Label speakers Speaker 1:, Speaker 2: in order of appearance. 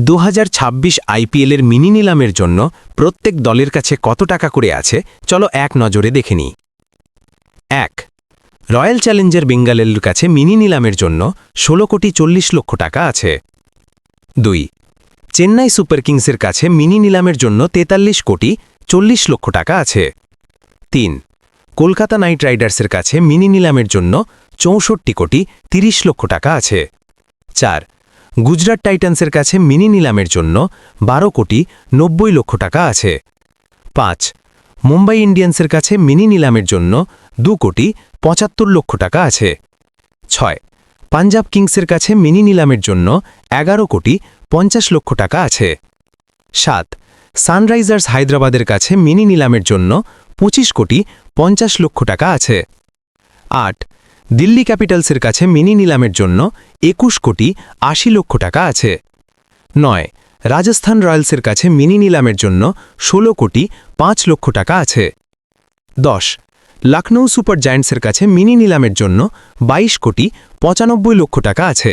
Speaker 1: 2026 আইপিএলের মিনি নিলামের জন্য প্রত্যেক দলের কাছে কত টাকা করে আছে চলো এক নজরে দেখে নিই। 1. রয়্যাল চ্যালেঞ্জার বেঙ্গালুরুর কাছে মিনি নিলামের জন্য 16,40,00,000 টাকা আছে। 2. চেন্নাই সুপার কিংসের কাছে মিনি নিলামের জন্য 43,40,00,000 টাকা আছে। 3. কলকাতা নাইট রাইডার্সের কাছে মিনি নিলামের জন্য 64,30,00,000 টাকা আছে। 4. গুজরাট টাইটান্সের কাছে মিনি নিলামের জন্য 12,90,00,000 টাকা আছে। 5. মুম্বাই ইন্ডিয়ান্সের কাছে মিনি নিলামের জন্য 2,75,00,000 টাকা আছে। 6. পাঞ্জাব কিংসের কাছে মিনি নিলামের জন্য 11,50,00,000 টাকা আছে। 7. সানরাইজার্স হায়দ্রাবাদের কাছে মিনি নিলামের জন্য 25,50,00,000 টাকা আছে। 8. দিল্লি ক্যাপিটালসের কাছে মিনি নিলামের জন্য 21,80,00,000 টাকা আছে। 9. রাজস্থান রয়্যালসের কাছে মিনি নিলামের জন্য 16,05,00,000 টাকা আছে। 10. লখনৌ সুপার জায়ান্টসের কাছে মিনি নিলামের জন্য 22,95,00,000 টাকা আছে।